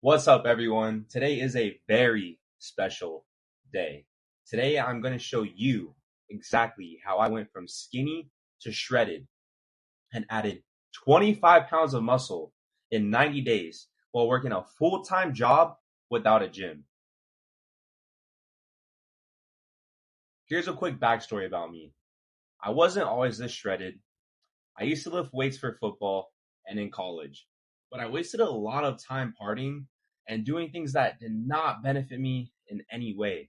What's up, everyone? Today is a very special day. Today, I'm going to show you exactly how I went from skinny to shredded and added 25 pounds of muscle in 90 days while working a full-time job without a gym. Here's a quick backstory about me. I wasn't always this shredded. I used to lift weights for football and in college, but I wasted a lot of time partying and doing things that did not benefit me in any way.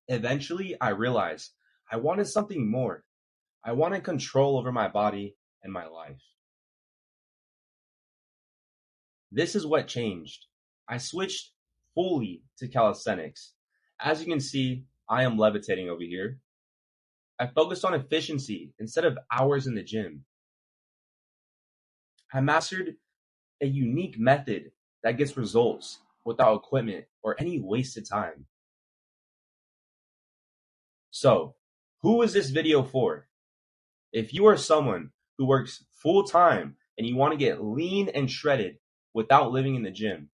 Eventually, I realized I wanted something more. I wanted control over my body and my life. This is what changed. I switched fully to calisthenics. As you can see, I am levitating over here. I focused on efficiency instead of hours in the gym. I mastered a unique method that gets results without equipment or any wasted time. So, who is this video for? If you are someone who works full time and you want to get lean and shredded without living in the gym,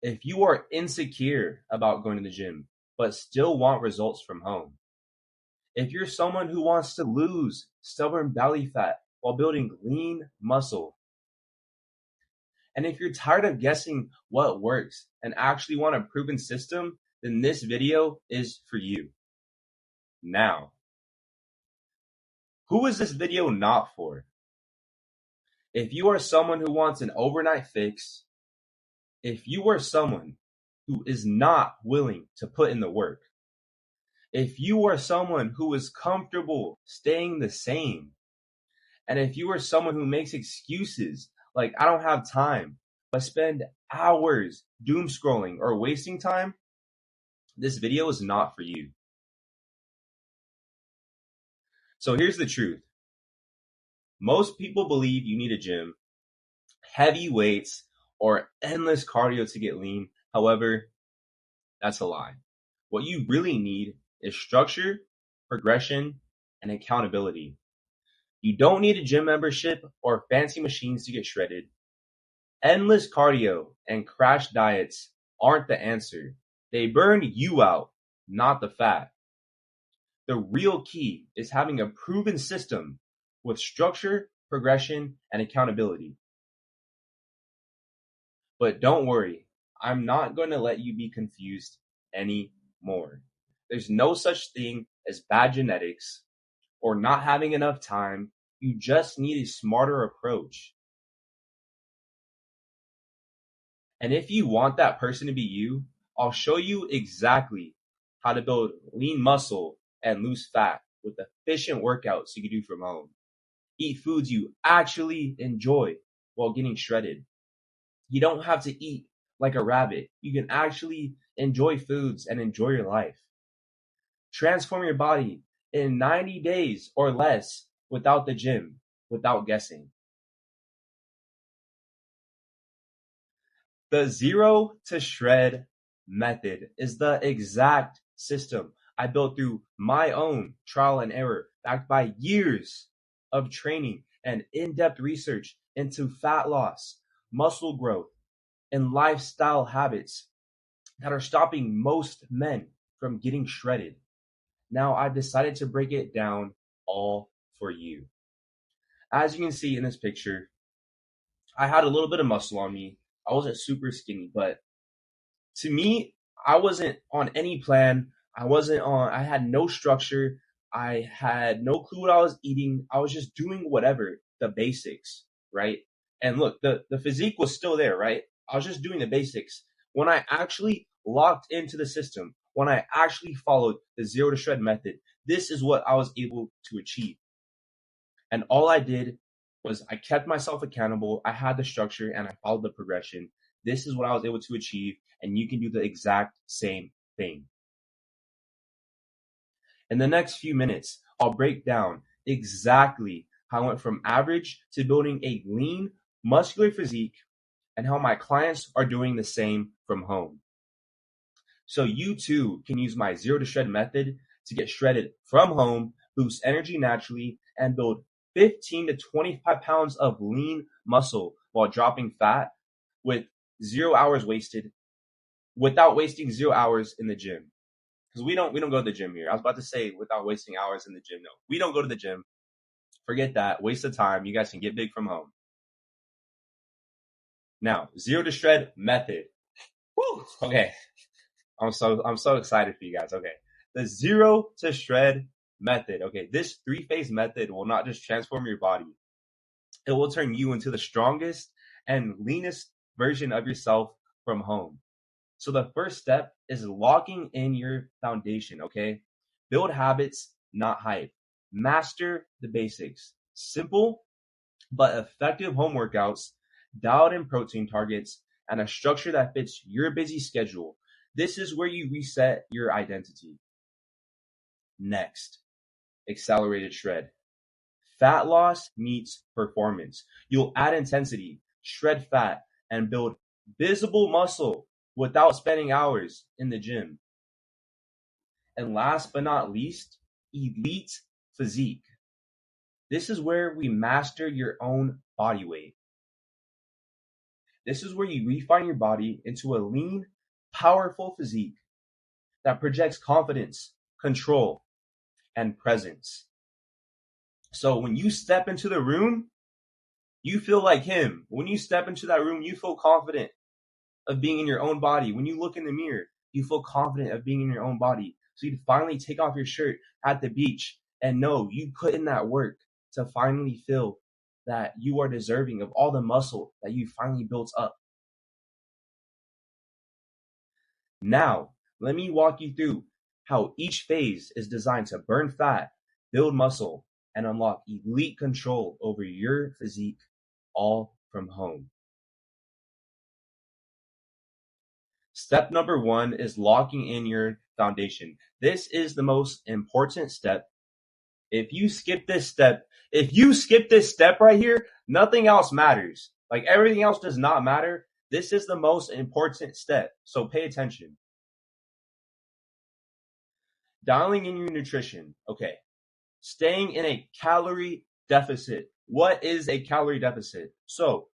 if you are insecure about going to the gym but still want results from home, if you're someone who wants to lose stubborn belly fat while building lean muscle, and if you're tired of guessing what works and actually want a proven system, then this video is for you. Now, who is this video not for? If you are someone who wants an overnight fix, if you are someone who is not willing to put in the work, if you are someone who is comfortable staying the same, and if you are someone who makes excuses like I don't have time, but spend hours doom scrolling or wasting time, this video is not for you. So here's the truth. Most people believe you need a gym, heavy weights, or endless cardio to get lean. However, that's a lie. What you really need is structure, progression, and accountability. You don't need a gym membership or fancy machines to get shredded. Endless cardio and crash diets aren't the answer. They burn you out, not the fat. The real key is having a proven system with structure, progression, and accountability. But don't worry, I'm not going to let you be confused anymore. There's no such thing as bad genetics or not having enough time. You just need a smarter approach. And if you want that person to be you, I'll show you exactly how to build lean muscle and lose fat with efficient workouts you can do from home. Eat foods you actually enjoy while getting shredded. You don't have to eat like a rabbit. You can actually enjoy foods and enjoy your life. Transform your body in 90 days or less without the gym, without guessing. The zero to shred method is the exact system I built through my own trial and error, backed by years of training and in-depth research into fat loss, muscle growth, and lifestyle habits that are stopping most men from getting shredded. Now I've decided to break it down all for you. As you can see in this picture, I had a little bit of muscle on me. I wasn't super skinny, but to me, I wasn't on any plan. I had no structure. I had no clue what I was eating. I was just doing whatever, the basics, right? And look, the physique was still there, right? I was just doing the basics. When I actually locked into the system, when I actually followed the zero to shred method, this is what I was able to achieve. And all I did was I kept myself accountable. I had the structure and I followed the progression. This is what I was able to achieve, and you can do the exact same thing. In the next few minutes, I'll break down exactly how I went from average to building a lean, muscular physique and how my clients are doing the same from home. So you too can use my zero to shred method to get shredded from home, boost energy naturally, and build 15 to 25 pounds of lean muscle while dropping fat with 0 hours wasted without wasting 0 hours in the gym. Because we don't go to the gym here. I was about to say without wasting hours in the gym. No, we don't go to the gym. Forget that. Waste of time. You guys can get big from home. Now, zero to shred method. Woo! Okay. I'm so excited for you guys. Okay. The zero to shred method. Okay. This 3-phase method will not just transform your body. It will turn you into the strongest and leanest version of yourself from home. So the first step is locking in your foundation, okay? Build habits, not hype. Master the basics. Simple but effective home workouts, dialed in protein targets, and a structure that fits your busy schedule. This is where you reset your identity. Next, accelerated shred. Fat loss meets performance. You'll add intensity, shred fat, and build visible muscle without spending hours in the gym. And last but not least, elite physique. This is where we master your own body weight. This is where you refine your body into a lean, powerful physique that projects confidence, control, and presence. So when you step into the room, you feel like him. When you step into that room, you feel confident of being in your own body. When you look in the mirror, you feel confident of being in your own body. So you finally take off your shirt at the beach and know you put in that work to finally feel that you are deserving of all the muscle that you finally built up. Now, let me walk you through how each phase is designed to burn fat, build muscle, and unlock elite control over your physique, all from home. Step number 1 is locking in your foundation. This is the most important step. If you skip this step right here, nothing else matters. Like everything else does not matter. This is the most important step. So pay attention. Dialing in your nutrition. Okay. Staying in a calorie deficit. What is a calorie deficit? So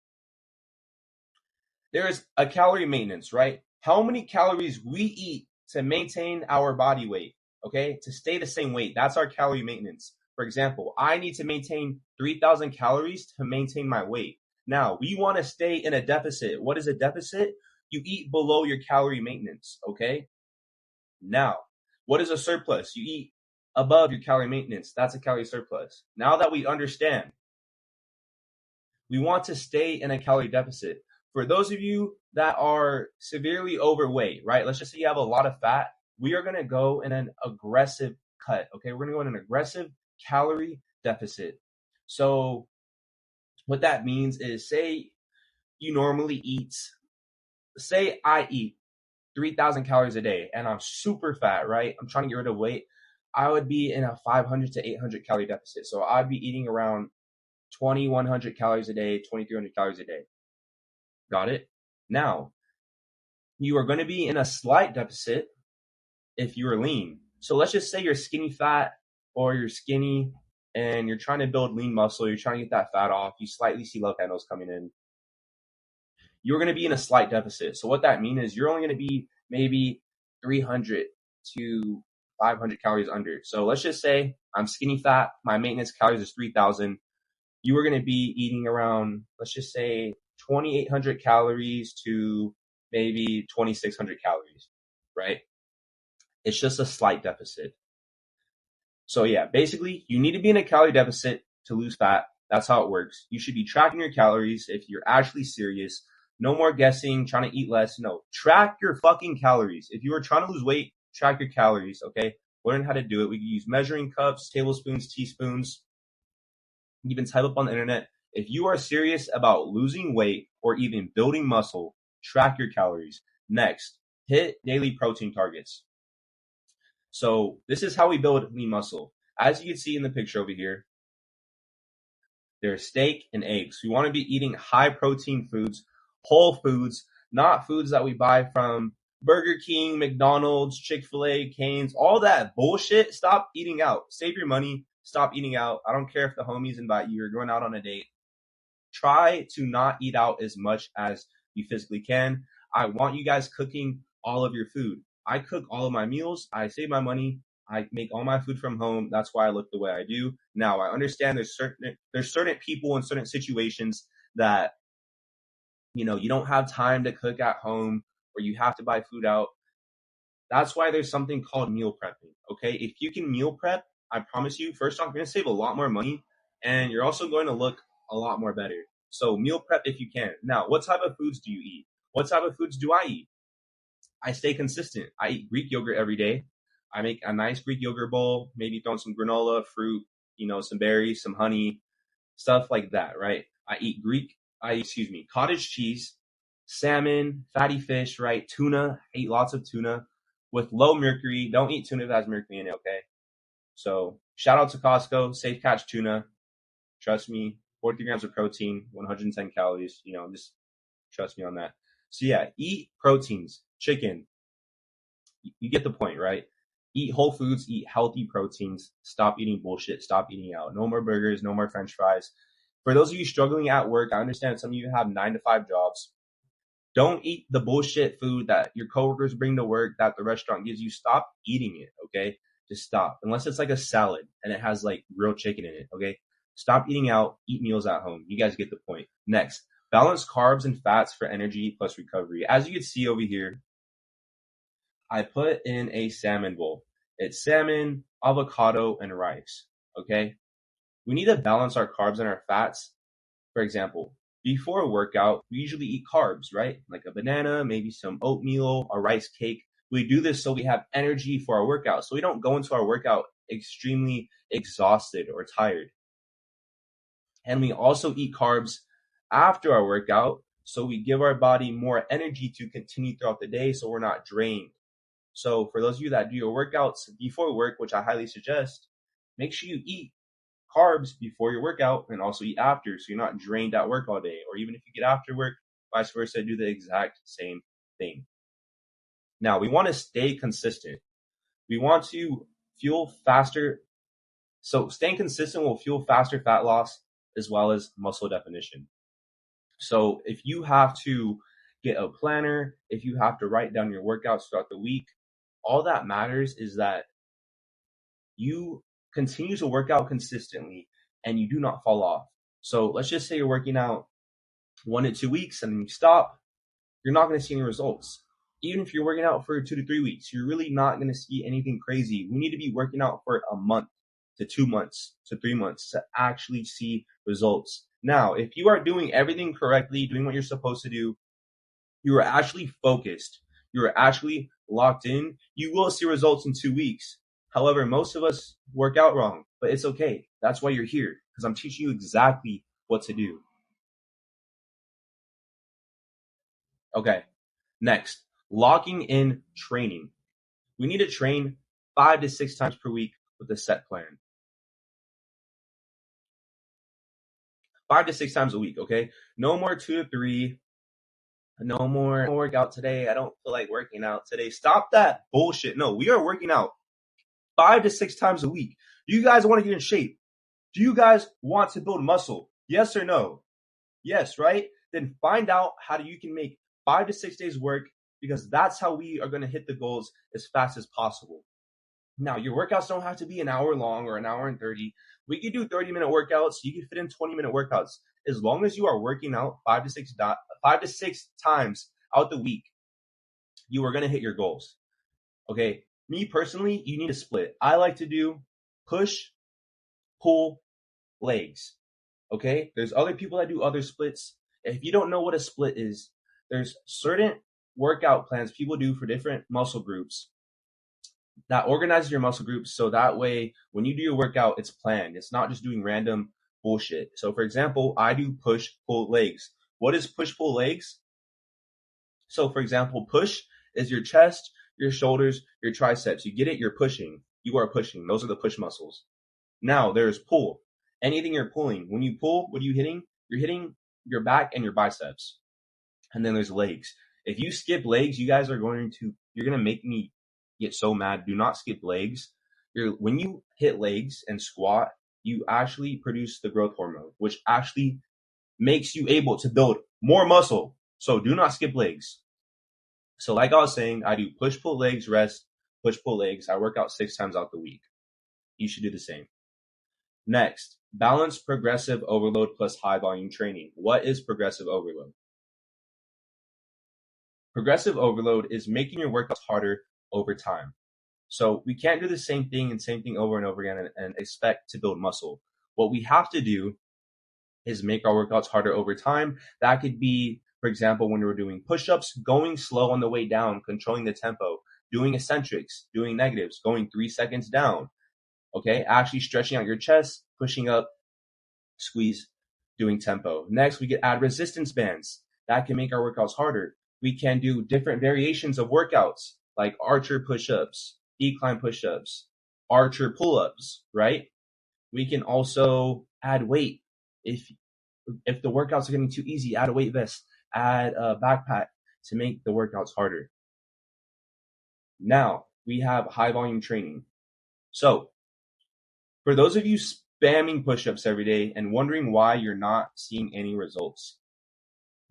there is a calorie maintenance, right? How many calories we eat to maintain our body weight, okay? To stay the same weight. That's our calorie maintenance. For example, I need to maintain 3,000 calories to maintain my weight. Now, we want to stay in a deficit. What is a deficit? You eat below your calorie maintenance, okay? Now, what is a surplus? You eat above your calorie maintenance. That's a calorie surplus. Now that we understand, we want to stay in a calorie deficit. For those of you that are severely overweight, right? Let's just say you have a lot of fat. We are going to go in an aggressive cut, okay? We're going to go in an aggressive calorie deficit. So what that means is, say you normally eat, say I eat 3,000 calories a day and I'm super fat, right? I'm trying to get rid of weight. I would be in a 500 to 800 calorie deficit. So I'd be eating around 2,100 calories a day, 2,300 calories a day. Got it? Now, you are going to be in a slight deficit if you are lean. So let's just say you're skinny fat or you're skinny and you're trying to build lean muscle. You're trying to get that fat off. You slightly see love handles coming in. You're going to be in a slight deficit. So what that means is you're only going to be maybe 300 to 500 calories under. So let's just say I'm skinny fat. My maintenance calories is 3,000. You are going to be eating around, let's just say 2,800 calories to maybe 2,600 calories, right? It's just a slight deficit. So yeah, basically you need to be in a calorie deficit to lose fat. That's how it works. You should be tracking your calories if you're actually serious. No more guessing, trying to eat less. No, track your fucking calories. If you are trying to lose weight, track your calories, okay? Learn how to do it. We can use measuring cups, tablespoons, teaspoons. You can type up on the internet. If you are serious about losing weight or even building muscle, track your calories. Next, hit daily protein targets. So this is how we build lean muscle. As you can see in the picture over here, there's steak and eggs. We want to be eating high protein foods, whole foods, not foods that we buy from Burger King, McDonald's, Chick-fil-A, Cane's, all that bullshit. Stop eating out. Save your money. Stop eating out. I don't care if the homies invite you or going out on a date. Try to not eat out as much as you physically can. I want you guys cooking all of your food. I cook all of my meals. I save my money. I make all my food from home. That's why I look the way I do. Now, I understand there's certain people in certain situations that, you don't have time to cook at home or you have to buy food out. That's why there's something called meal prepping. Okay. If you can meal prep, I promise you, first off, you're going to save a lot more money and you're also going to look a lot more better. So meal prep if you can. Now, what type of foods do you eat? What type of foods do I eat? I stay consistent. I eat Greek yogurt every day. I make a nice Greek yogurt bowl, maybe throw in some granola, fruit, some berries, some honey, stuff like that, right? Cottage cheese, salmon, fatty fish, right? Tuna, I eat lots of tuna with low mercury. Don't eat tuna that has mercury in it, okay? So shout out to Costco, safe catch tuna. Trust me, 43 grams of protein, 110 calories, just trust me on that. So yeah, eat proteins, chicken. You get the point, right? Eat whole foods, eat healthy proteins, stop eating bullshit, stop eating out. No more burgers, no more french fries. For those of you struggling at work, I understand some of you have 9 to 5 jobs. Don't eat the bullshit food that your coworkers bring to work that the restaurant gives you. Stop eating it, okay? Just stop. Unless it's like a salad and it has like real chicken in it, okay? Stop eating out, eat meals at home. You guys get the point. Next, balance carbs and fats for energy plus recovery. As you can see over here, I put in a salmon bowl. It's salmon, avocado, and rice, okay? We need to balance our carbs and our fats. For example, before a workout, we usually eat carbs, right? Like a banana, maybe some oatmeal, a rice cake. We do this so we have energy for our workout, so we don't go into our workout extremely exhausted or tired. And we also eat carbs after our workout, so we give our body more energy to continue throughout the day so we're not drained. So for those of you that do your workouts before work, which I highly suggest, make sure you eat carbs before your workout and also eat after so you're not drained at work all day. Or even if you get after work, vice versa, do the exact same thing. Now, we want to stay consistent. We want to fuel faster. So staying consistent will fuel faster fat loss as well as muscle definition. So if you have to get a planner, if you have to write down your workouts throughout the week, all that matters is that you continue to work out consistently and you do not fall off. So let's just say you're working out 1 to 2 weeks and then you stop, you're not going to see any results. Even if you're working out for 2 to 3 weeks, you're really not going to see anything crazy. We need to be working out for a month to 2 months to 3 months to actually see results. Now, if you are doing everything correctly, doing what you're supposed to do, you are actually focused, you are actually locked in, you will see results in 2 weeks. However, most of us work out wrong, but it's okay. That's why you're here, because I'm teaching you exactly what to do. Okay, next, locking in training. We need to train 5 to 6 times per week with a set plan. 5 to 6 times a week, okay? No more 2 to 3. No more workout today. I don't feel like working out today. Stop that bullshit. No, we are working out 5 to 6 times a week. Do you guys want to get in shape? Do you guys want to build muscle? Yes or no? Yes, right? Then find out how you can make 5 to 6 days work, because that's how we are going to hit the goals as fast as possible. Now, your workouts don't have to be an hour long or an hour and 30. We could do 30-minute workouts. You can fit in 20-minute workouts. As long as you are working out 5 to 6 times out the week, you are going to hit your goals. Okay, me personally, you need to split. I like to do push, pull, legs. Okay, there's other people that do other splits. If you don't know what a split is, there's certain workout plans people do for different muscle groups that organizes your muscle groups, so that way when you do your workout, it's planned. It's not just doing random bullshit. So for example, I do push, pull, legs. What is push, pull, legs? So for example, push is your chest, your shoulders, your triceps. You get it? You're pushing. You are pushing. Those are the push muscles. Now there's pull. Anything you're pulling. When you pull, what are you hitting? You're hitting your back and your biceps. And then there's legs. If you skip legs, you're going to make me get so mad. Do not skip legs. When you hit legs and squat, you actually produce the growth hormone, which actually makes you able to build more muscle. So do not skip legs. So like I was saying, I do push, pull legs, rest, push, pull legs. I work out 6 times out the week. You should do the same. Next, balance progressive overload plus high volume training. What is progressive overload? Progressive overload is making your workouts harder over time. So we can't do the same thing over and over again and expect to build muscle. What we have to do is make our workouts harder over time. That could be, for example, when we're doing push-ups, going slow on the way down, controlling the tempo, doing eccentrics, doing negatives, going 3 seconds down. Okay, actually stretching out your chest, pushing up, squeeze, doing tempo. Next, we could add resistance bands. That can make our workouts harder. We can do different variations of workouts like archer push-ups, decline push-ups, archer pull-ups, right? We can also add weight. If the workouts are getting too easy, add a weight vest, add a backpack to make the workouts harder. Now, we have high volume training. So, for those of you spamming push-ups every day and wondering why you're not seeing any results,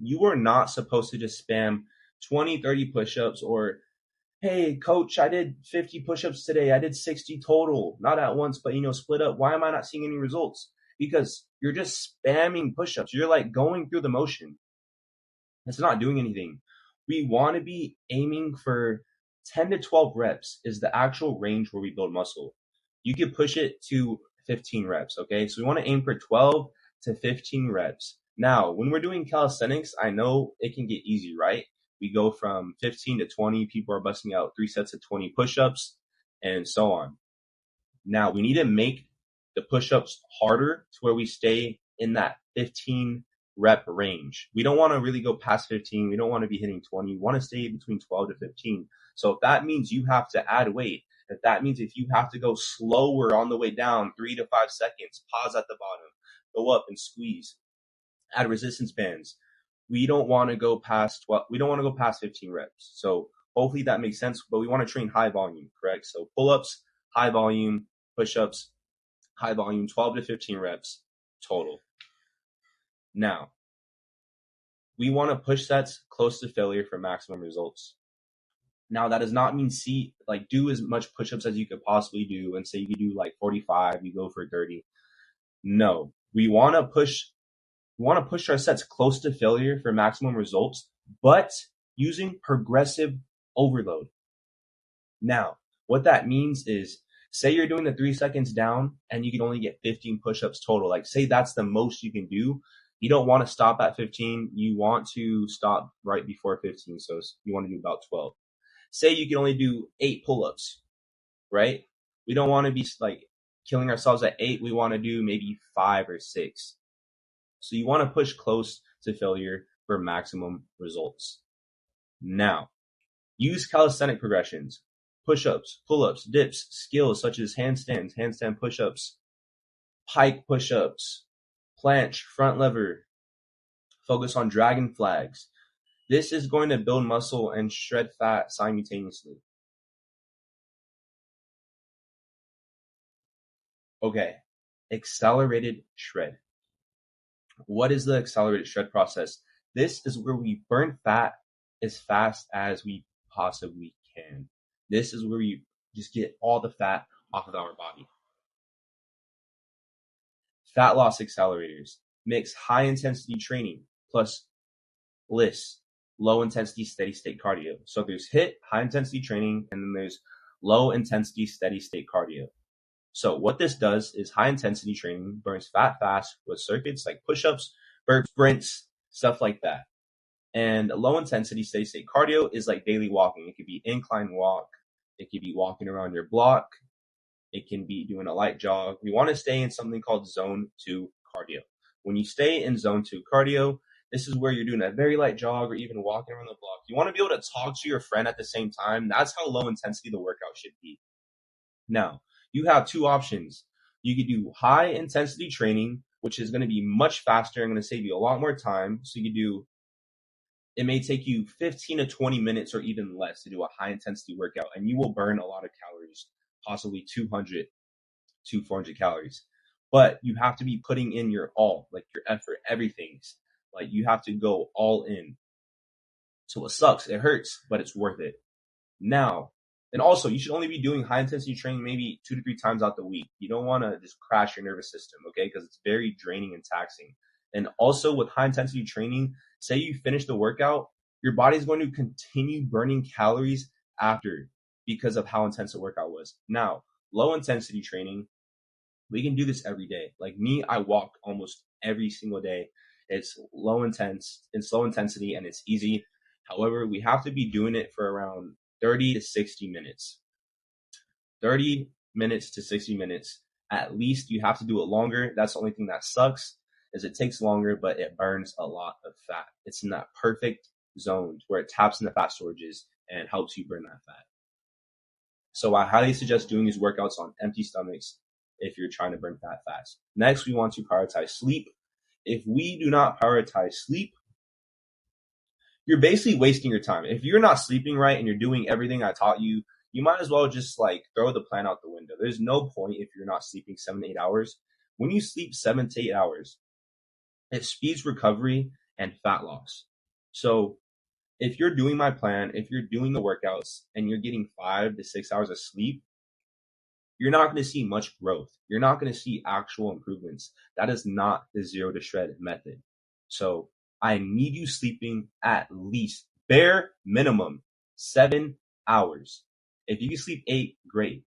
you are not supposed to just spam 20, 30 push-ups or, hey, coach, I did 50 push-ups today. I did 60 total, not at once, but, split up. Why am I not seeing any results? Because you're just spamming push-ups. You're like going through the motion. It's not doing anything. We want to be aiming for 10 to 12 reps is the actual range where we build muscle. You could push it to 15 reps, okay? So we want to aim for 12 to 15 reps. Now, when we're doing calisthenics, I know it can get easy, right? We go from 15 to 20. People are busting out 3 sets of 20 push-ups and so on. Now, we need to make the push-ups harder to where we stay in that 15 rep range. We don't want to really go past 15. We don't want to be hitting 20. We want to stay between 12 to 15. So if that means you have to add weight, if that means if you have to go slower on the way down, 3 to 5 seconds, pause at the bottom, go up and squeeze, add resistance bands. We don't want to go past 15 reps. So hopefully that makes sense, but we want to train high volume, correct? So pull-ups, high volume, push-ups, high volume, 12 to 15 reps total. Now, we want to push sets close to failure for maximum results. Now, that does not mean do as much push-ups as you could possibly do and say you could do like 45, you go for 30. No, we want to push our sets close to failure for maximum results, but using progressive overload. Now, what that means is, say you're doing the 3 seconds down and you can only get 15 push-ups total. Like, say that's the most you can do. You don't want to stop at 15. You want to stop right before 15. So you want to do about 12. Say you can only do 8 pull-ups, right? We don't want to be like killing ourselves at 8. We want to do maybe 5 or 6. So you want to push close to failure for maximum results. Now, use calisthenic progressions, push-ups, pull-ups, dips, skills such as handstands, handstand push-ups, pike push-ups, planche, front lever, focus on dragon flags. This is going to build muscle and shred fat simultaneously. Okay, accelerated shred. What is the accelerated shred process? This is where we burn fat as fast as we possibly can. This is where we just get all the fat off of our body. Fat loss accelerators mix high intensity training plus LISS, low intensity steady state cardio. So there's HIIT, high intensity training, and then there's low intensity steady state cardio. So what this does is high intensity training burns fat fast with circuits like push-ups, burps, sprints, stuff like that. And low intensity steady state cardio is like daily walking. It could be incline walk. It could be walking around your block. It can be doing a light jog. We want to stay in something called zone 2 cardio. When you stay in zone 2 cardio, this is where you're doing a very light jog or even walking around the block. You want to be able to talk to your friend at the same time. That's how low intensity the workout should be. Now, you have 2 options. You could do high intensity training, which is going to be much faster and going to save you a lot more time. So it may take you 15 to 20 minutes or even less to do a high intensity workout, and you will burn a lot of calories, possibly 200 to 400 calories. But you have to be putting in your all, like your effort, everything. Like you have to go all in. So it sucks. It hurts, but it's worth it. Now, and also, you should only be doing high intensity training maybe 2 to 3 times out the week. You don't want to just crash your nervous system, okay? Because it's very draining and taxing. And also, with high intensity training, say you finish the workout, your body's going to continue burning calories after because of how intense the workout was. Now, low intensity training, we can do this every day. Like me, I walk almost every single day. It's low intensity, and it's easy. However, we have to be doing it for around 30 to 60 minutes. 30 minutes to 60 minutes. At least you have to do it longer. That's the only thing that sucks is it takes longer, but it burns a lot of fat. It's in that perfect zone where it taps into fat storages and helps you burn that fat. So I highly suggest doing these workouts on empty stomachs if you're trying to burn fat fast. Next, we want to prioritize sleep. If we do not prioritize sleep, you're basically wasting your time. If you're not sleeping right and you're doing everything I taught you, you might as well just like throw the plan out the window. There's no point if you're not sleeping 7 to 8 hours. When you sleep 7 to 8 hours, it speeds recovery and fat loss. So if you're doing my plan, if you're doing the workouts and you're getting 5 to 6 hours of sleep, you're not going to see much growth. You're not going to see actual improvements. That is not the zero to shred method. So I need you sleeping at least bare minimum 7 hours. If you can sleep 8, great.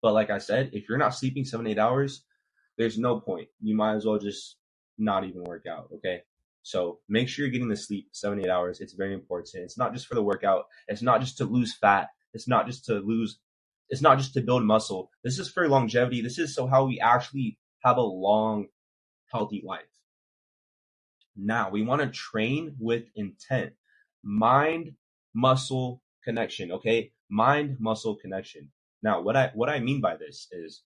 But like I said, if you're not sleeping 7, 8 hours, there's no point. You might as well just not even work out. Okay. So make sure you're getting the sleep 7, 8 hours. It's very important. It's not just for the workout. It's not just to lose fat. It's not just to build muscle. This is for longevity. This is so how we actually have a long, healthy life. Now, we want to train with intent. Mind-muscle connection, okay? Mind-muscle connection. Now, what I mean by this is,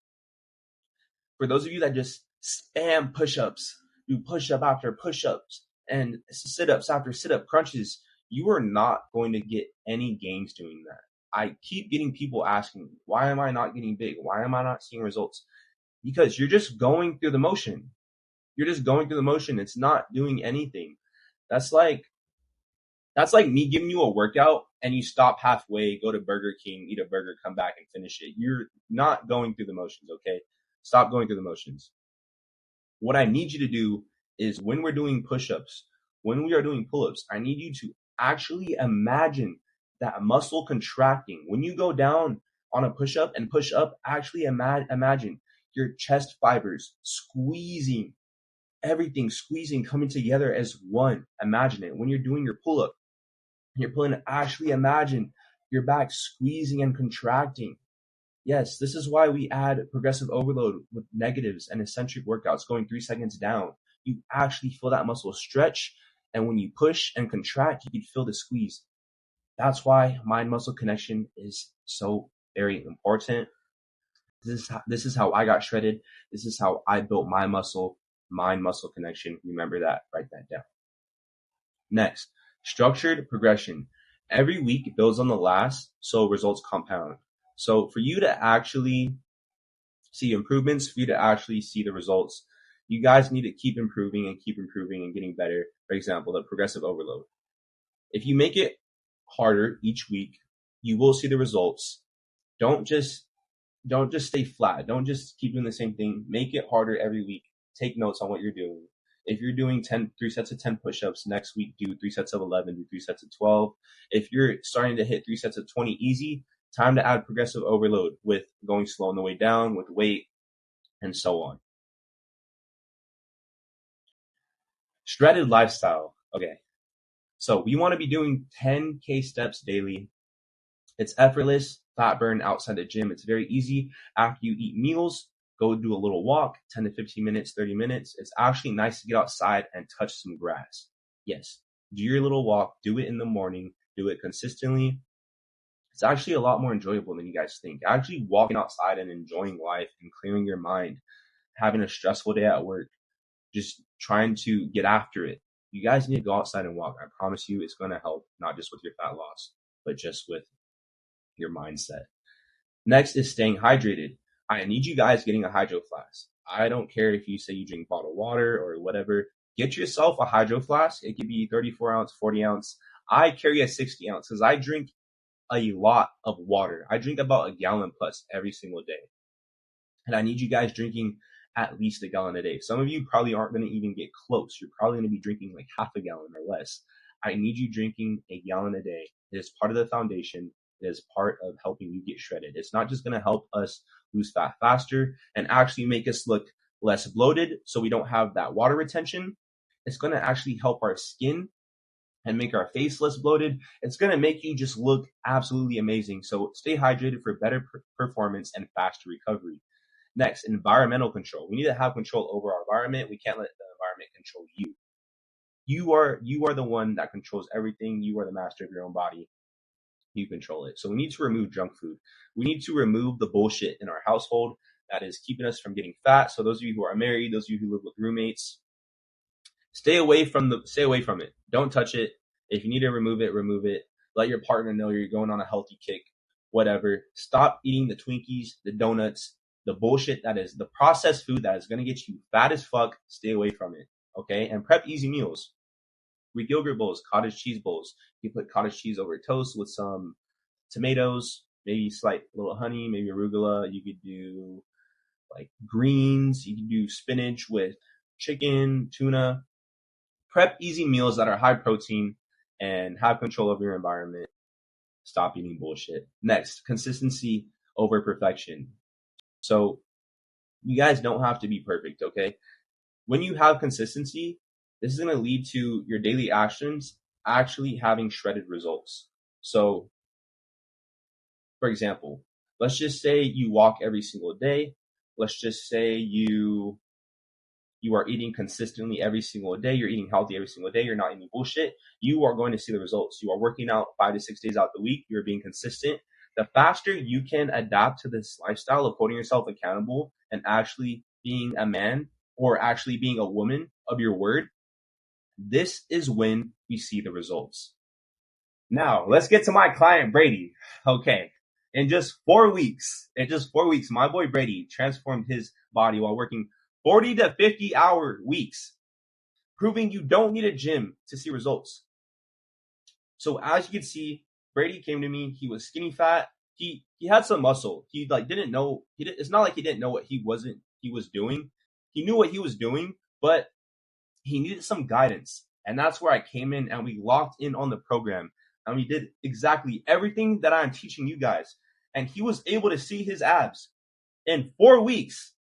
for those of you that just spam push-ups, do push-up after push-ups, and sit-ups after sit-up crunches, you are not going to get any gains doing that. I keep getting people asking, why am I not getting big? Why am I not seeing results? Because you're just going through the motion. You're just going through the motion. It's not doing anything. That's like me giving you a workout and you stop halfway, go to Burger King, eat a burger, come back and finish it. You're not going through the motions, okay? Stop going through the motions. What I need you to do is when we're doing push-ups, when we are doing pull-ups, I need you to actually imagine that muscle contracting. When you go down on a push-up and push up, actually imagine your chest fibers squeezing, everything squeezing, coming together as one. Imagine it. When you're doing your pull-up, you're pulling, actually imagine your back squeezing and contracting. Yes, this is why we add progressive overload with negatives and eccentric workouts going 3 seconds down. You actually feel that muscle stretch, and when you push and contract, you can feel the squeeze. That's why mind-muscle connection is so very important. This is how I got shredded. This is how I built my muscle, mind-muscle connection. Remember that. Write that down. Next, structured progression. Every week builds on the last, so results compound. So for you to actually see improvements, for you to actually see the results, you guys need to keep improving and getting better. For example, the progressive overload. If you make it harder each week, you will see the results. Don't just stay flat. Don't just keep doing the same thing. Make it harder every week. Take notes on what you're doing. If you're doing 3 sets of 10 push-ups, next week do 3 sets of 11, do 3 sets of 12. If you're starting to hit 3 sets of 20 easy, time to add progressive overload with going slow on the way down, with weight, and so on. Shredded lifestyle. Okay. So we want to be doing 10K steps daily. It's effortless, fat burn outside the gym. It's very easy. After you eat meals, go do a little walk, 10 to 15 minutes, 30 minutes. It's actually nice to get outside and touch some grass. Yes, do your little walk. Do it in the morning. Do it consistently. It's actually a lot more enjoyable than you guys think. Actually walking outside and enjoying life and clearing your mind, having a stressful day at work, just trying to get after it. You guys need to go outside and walk. I promise you it's going to help, not just with your fat loss, but just with your mindset. Next is staying hydrated. I need you guys getting a hydro flask. I don't care if you say you drink bottled water or whatever. Get yourself a hydro flask. It could be 34 ounce, 40 ounce. I carry a 60 ounce because I drink a lot of water. I drink about a gallon plus every single day. And I need you guys drinking at least a gallon a day. Some of you probably aren't going to even get close. You're probably going to be drinking like half a gallon or less. I need you drinking a gallon a day. It is part of the foundation. It is part of helping you get shredded. It's not just going to help us lose fat faster and actually make us look less bloated so we don't have that water retention. It's going to actually help our skin and make our face less bloated. It's going to make you just look absolutely amazing. So stay hydrated for better performance and faster recovery. Next, environmental control. We need to have control over our environment. We can't let the environment control you. You are the one that controls everything. You are the master of your own body. You control it. So we need to remove junk food. We need to remove the bullshit in our household that is keeping us from getting fat. So those of you who are married, those of you who live with roommates, stay away from it. Don't touch it. If you need to remove it, remove it. Let your partner know you're going on a healthy kick, whatever. Stop eating the Twinkies, the donuts, the bullshit that is the processed food that is going to get you fat as fuck. Stay away from it. Okay. And prep easy meals. Greek yogurt bowls, cottage cheese bowls. You put cottage cheese over toast with some tomatoes, maybe slight little honey, maybe arugula. You could do like greens. You can do spinach with chicken, tuna. Prep easy meals that are high protein and have control of your environment. Stop eating bullshit. Next, consistency over perfection. So you guys don't have to be perfect, okay? When you have consistency, this is going to lead to your daily actions actually having shredded results. So, for example, let's just say you walk every single day. Let's just say you are eating consistently every single day. You're eating healthy every single day. You're not eating bullshit. You are going to see the results. You are working out 5 to 6 days out the week. You're being consistent. The faster you can adapt to this lifestyle of holding yourself accountable and actually being a man or actually being a woman of your word, this is when we see the results. Now, let's get to my client, Brady. Okay. In just 4 weeks, my boy Brady transformed his body while working 40 to 50 hour weeks, proving you don't need a gym to see results. So as you can see, Brady came to me. He was skinny fat. He had some muscle. He didn't know. It's not like he didn't know what he was doing. He knew what he was doing, but he needed some guidance. And that's where I came in and we locked in on the program. And we did exactly everything that I'm teaching you guys. And he was able to see his abs in 4 weeks.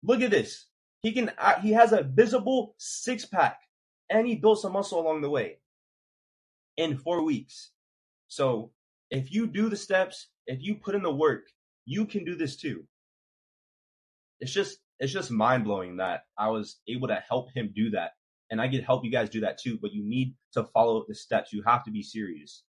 Look at this. He has a visible 6-pack and he built some muscle along the way in 4 weeks. So if you do the steps, if you put in the work, you can do this too. It's just mind blowing that I was able to help him do that. And I can help you guys do that too, but you need to follow the steps. You have to be serious.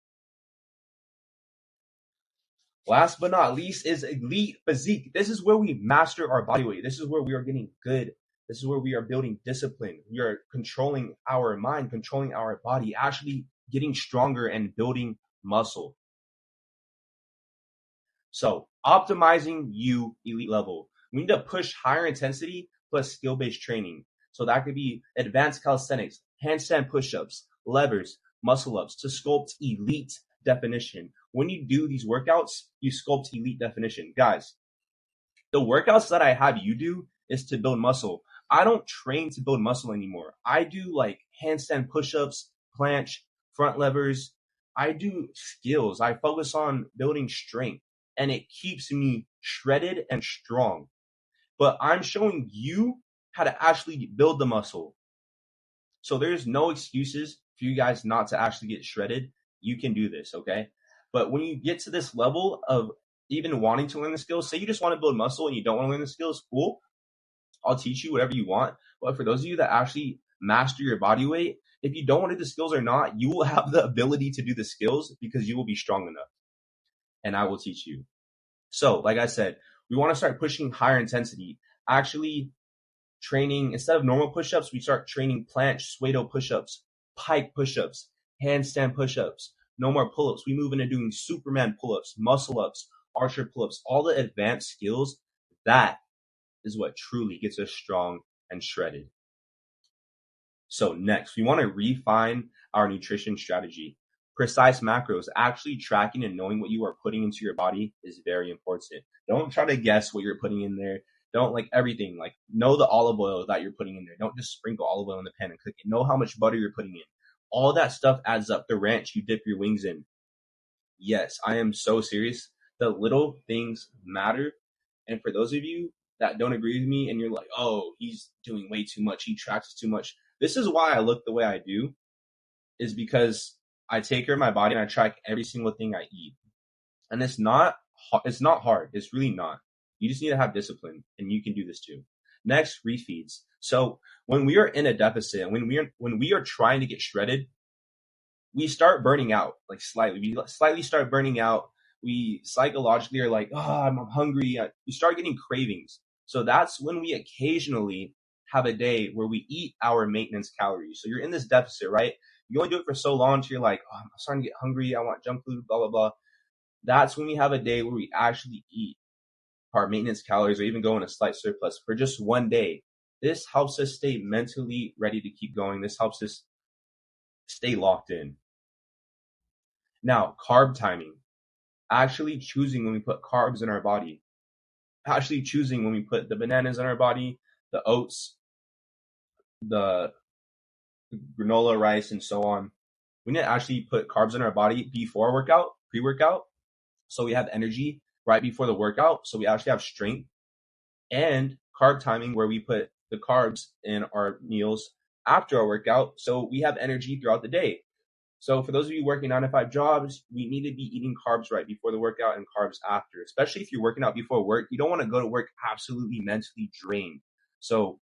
Last but not least is elite physique. This is where we master our body weight. This is where we are getting good. This is where we are building discipline. We are controlling our mind, controlling our body, actually getting stronger and building muscle. So optimizing you elite level. We need to push higher intensity plus skill-based training. So that could be advanced calisthenics, handstand push-ups, levers, muscle-ups to sculpt elite definition. When you do these workouts, you sculpt elite definition. Guys, the workouts that I have you do is to build muscle. I don't train to build muscle anymore. I do like handstand push-ups, planche, front levers. I do skills. I focus on building strength and it keeps me shredded and strong. But I'm showing you how to actually build the muscle. So there's no excuses for you guys not to actually get shredded. You can do this, okay? But when you get to this level of even wanting to learn the skills, say you just want to build muscle and you don't want to learn the skills, cool. I'll teach you whatever you want. But for those of you that actually master your body weight, if you don't want to do the skills or not, you will have the ability to do the skills because you will be strong enough. And I will teach you. So, like I said, we want to start pushing higher intensity. Actually training, instead of normal push-ups, we start training planche, pseudo push-ups, pike push-ups, handstand push-ups, no more pull-ups. We move into doing Superman pull-ups, muscle-ups, archer pull-ups, all the advanced skills. That is what truly gets us strong and shredded. So next, we want to refine our nutrition strategy. Precise macros, actually tracking and knowing what you are putting into your body is very important. Don't try to guess what you're putting in there. Don't like everything. Like know the olive oil that you're putting in there. Don't just sprinkle olive oil in the pan and cook it. Know how much butter you're putting in. All that stuff adds up. The ranch you dip your wings in. Yes, I am so serious. The little things matter. And for those of you that don't agree with me and you're like, oh, he's doing way too much. He tracks too much. This is why I look the way I do, is because I take care of my body and I track every single thing I eat. And it's not hard. It's really not. You just need to have discipline, and you can do this too. Next, refeeds. So when we are in a deficit, when we are trying to get shredded, we start burning out like slightly. We slightly start burning out. We psychologically are like, oh, I'm hungry. We start getting cravings. So that's when we occasionally have a day where we eat our maintenance calories. So you're in this deficit, right? You only do it for so long until you're like, oh, I'm starting to get hungry. I want junk food, blah, blah, blah. That's when we have a day where we actually eat our maintenance calories or even go in a slight surplus for just one day. This helps us stay mentally ready to keep going. This helps us stay locked in. Now, carb timing. Actually choosing when we put carbs in our body. Actually choosing when we put the bananas in our body, the oats, the granola rice, and so on. We need to actually put carbs in our body before workout, pre-workout, so we have energy right before the workout, so we actually have strength. And carb timing, where we put the carbs in our meals after our workout, so we have energy throughout the day. So for those of you working 9 to 5 jobs, we need to be eating carbs right before the workout and carbs after, especially if you're working out before work. You don't want to go to work absolutely mentally drained. So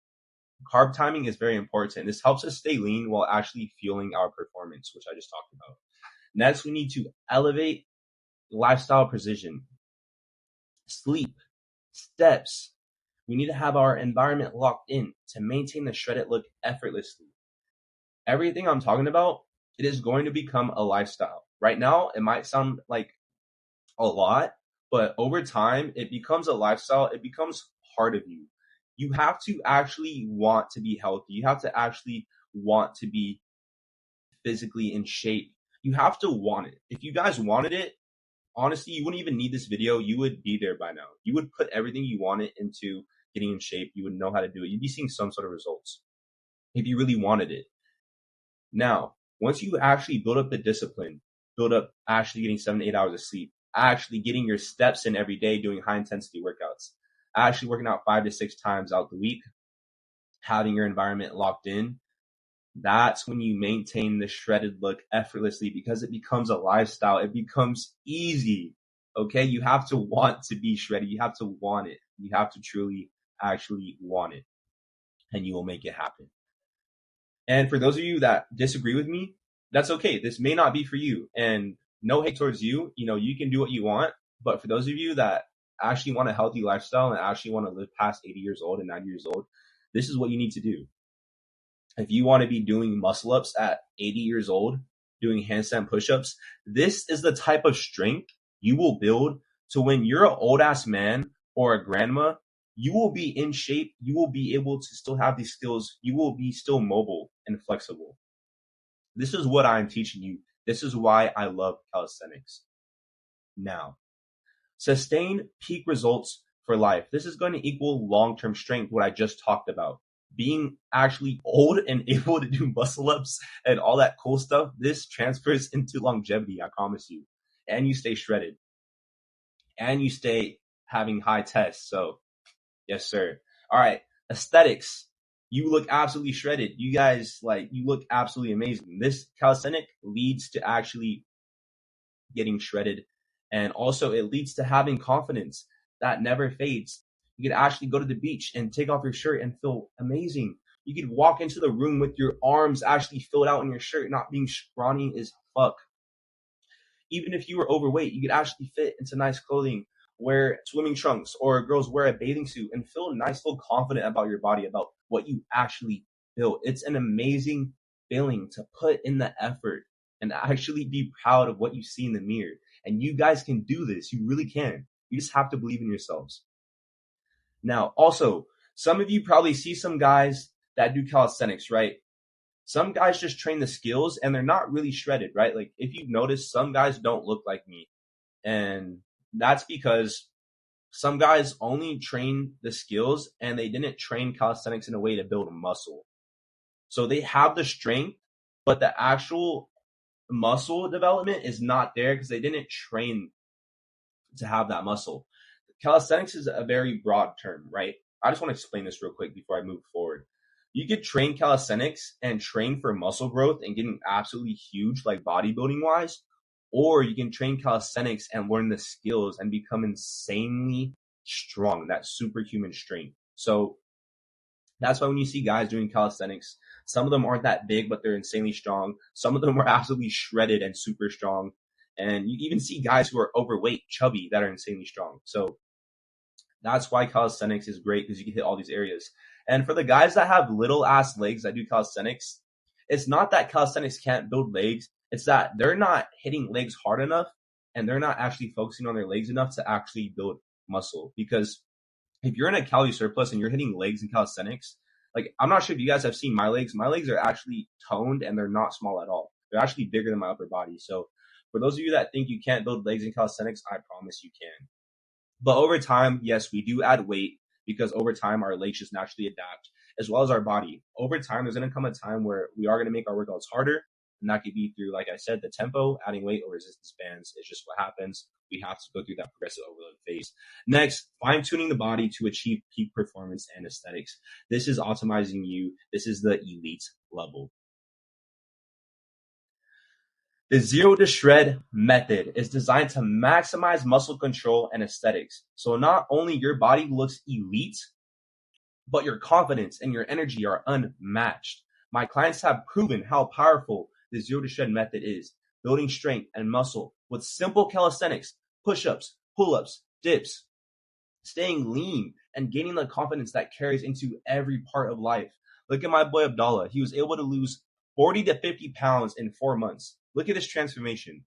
carb timing is very important. This helps us stay lean while actually fueling our performance, which I just talked about. Next, we need to elevate lifestyle precision. Sleep, steps. We need to have our environment locked in to maintain the shredded look effortlessly. Everything I'm talking about, it is going to become a lifestyle. Right now, it might sound like a lot, but over time, it becomes a lifestyle. It becomes part of you. You have to actually want to be healthy. You have to actually want to be physically in shape. You have to want it. If you guys wanted it, honestly, you wouldn't even need this video. You would be there by now. You would put everything you wanted into getting in shape. You would know how to do it. You'd be seeing some sort of results if you really wanted it. Now, once you actually build up the discipline, build up actually getting 7 to 8 hours of sleep, actually getting your steps in every day, doing high intensity workouts, actually working out 5 to 6 times out the week, having your environment locked in, that's when you maintain the shredded look effortlessly, because it becomes a lifestyle. It becomes easy. Okay. You have to want to be shredded. You have to want it. You have to truly actually want it, and you will make it happen. And for those of you that disagree with me, that's okay. This may not be for you, and no hate towards you. You know, you can do what you want. But for those of you that actually want a healthy lifestyle and actually want to live past 80 years old and 90 years old, this is what you need to do. If you want to be doing muscle ups at 80 years old, doing handstand push-ups, this is the type of strength you will build to when you're an old ass man or a grandma, you will be in shape. You will be able to still have these skills. You will be still mobile and flexible. This is what I'm teaching you. This is why I love calisthenics. Now, sustain peak results for life. This is going to equal long-term strength, what I just talked about. Being actually old and able to do muscle ups and all that cool stuff, this transfers into longevity, I promise you. And you stay shredded. And you stay having high tests. So, yes, sir. All right. Aesthetics. You look absolutely shredded. You guys, you look absolutely amazing. This calisthenic leads to actually getting shredded. And also it leads to having confidence that never fades. You could actually go to the beach and take off your shirt and feel amazing. You could walk into the room with your arms actually filled out in your shirt, not being scrawny as fuck. Even if you were overweight, you could actually fit into nice clothing, wear swimming trunks, or girls wear a bathing suit and feel nice, feel confident about your body, about what you actually built. It's an amazing feeling to put in the effort and actually be proud of what you see in the mirror. And you guys can do this. You really can. You just have to believe in yourselves. Now, also, some of you probably see some guys that do calisthenics, right? Some guys just train the skills and they're not really shredded, right? Like if you've noticed, some guys don't look like me. And that's because some guys only train the skills and they didn't train calisthenics in a way to build muscle. So they have the strength, but the actual muscle development is not there because they didn't train to have that muscle. Calisthenics is a very broad term, right? I just want to explain this real quick before I move forward. You could train calisthenics and train for muscle growth and getting absolutely huge, like bodybuilding wise, or you can train calisthenics and learn the skills and become insanely strong, that superhuman strength. So that's why when you see guys doing calisthenics, some of them aren't that big, but they're insanely strong. Some of them are absolutely shredded and super strong. And you even see guys who are overweight, chubby, that are insanely strong. So that's why calisthenics is great because you can hit all these areas. And for the guys that have little ass legs that do calisthenics, it's not that calisthenics can't build legs. It's that they're not hitting legs hard enough and they're not actually focusing on their legs enough to actually build muscle. Because if you're in a calorie surplus and you're hitting legs in calisthenics, like I'm not sure if you guys have seen my legs. My legs are actually toned and they're not small at all. They're actually bigger than my upper body. So for those of you that think you can't build legs in calisthenics, I promise you can. But over time, yes, we do add weight because over time our legs just naturally adapt, as well as our body. Over time, there's going to come a time where we are going to make our workouts harder. And that could be through, like I said, the tempo, adding weight, or resistance bands. It's just what happens. We have to go through that progressive overload phase. Next, fine-tuning the body to achieve peak performance and aesthetics. This is optimizing you. This is the elite level. The Zero to Shred method is designed to maximize muscle control and aesthetics. So not only your body looks elite, but your confidence and your energy are unmatched. My clients have proven how powerful the Zero to Shred method is, building strength and muscle with simple calisthenics, push-ups, pull-ups, dips, staying lean, and gaining the confidence that carries into every part of life. Look at my boy Abdallah. He was able to lose 40 to 50 pounds in 4 months. Look at this transformation.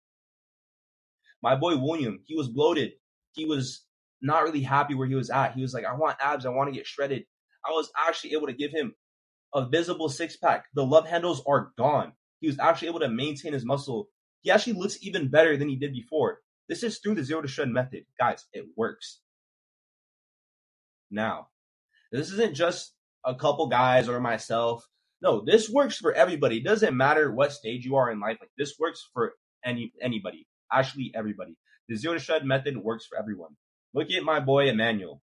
My boy William, he was bloated. He was not really happy where he was at. He was like, I want abs. I want to get shredded. I was actually able to give him a visible six-pack. The love handles are gone. He was actually able to maintain his muscle. He actually looks even better than he did before. This is through the Zero to Shred method. Guys, it works. Now, this isn't just a couple guys or myself. No, this works for everybody. It doesn't matter what stage you are in life. Like this works for anybody. Actually, everybody. The Zero to Shred method works for everyone. Look at my boy Emmanuel.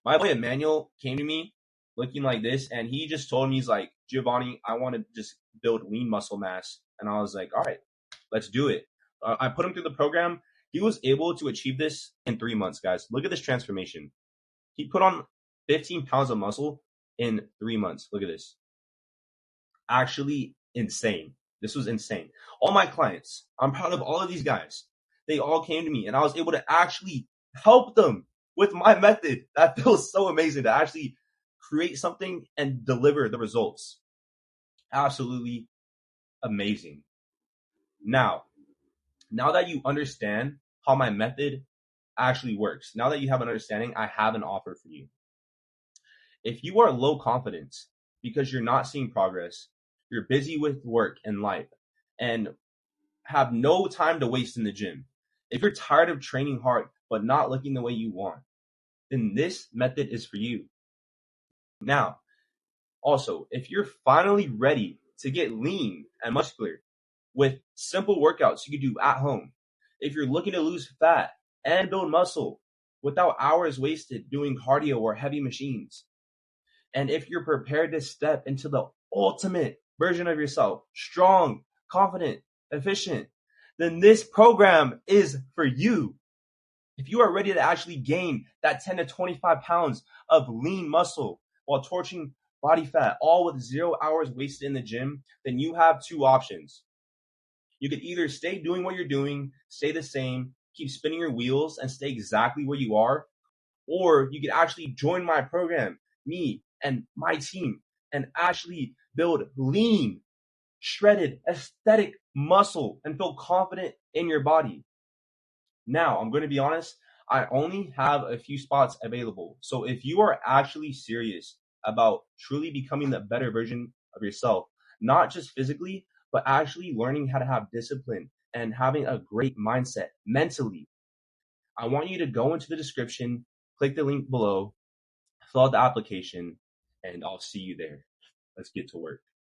My boy Emmanuel came to me looking like this, and he just told me, he's like, Giovanni, I want to just build lean muscle mass. And I was like, all right, let's do it. I put him through the program. He was able to achieve this in 3 months, guys. Look at this transformation. He put on 15 pounds of muscle in 3 months. Look at this. Actually insane. This was insane. All my clients, I'm proud of all of these guys. They all came to me and I was able to actually help them with my method. That feels so amazing to actually create something and deliver the results. Absolutely amazing. Now that you understand how my method actually works, now that you have an understanding, I have an offer for you. If you are low confidence because you're not seeing progress, you're busy with work and life, and have no time to waste in the gym, if you're tired of training hard but not looking the way you want, then this method is for you. Now, also, if you're finally ready to get lean and muscular with simple workouts you can do at home, if you're looking to lose fat and build muscle without hours wasted doing cardio or heavy machines, and if you're prepared to step into the ultimate version of yourself, strong, confident, efficient, then this program is for you. If you are ready to actually gain that 10 to 25 pounds of lean muscle while torching body fat, all with 0 hours wasted in the gym, then you have two options. You could either stay doing what you're doing, stay the same, keep spinning your wheels and stay exactly where you are, or you could actually join my program, me and my team, and actually build lean, shredded, aesthetic muscle and feel confident in your body. Now, I'm going to be honest, I only have a few spots available. So if you are actually serious about truly becoming the better version of yourself, not just physically, but actually learning how to have discipline and having a great mindset mentally. I want you to go into the description, click the link below, fill out the application, and I'll see you there. Let's get to work.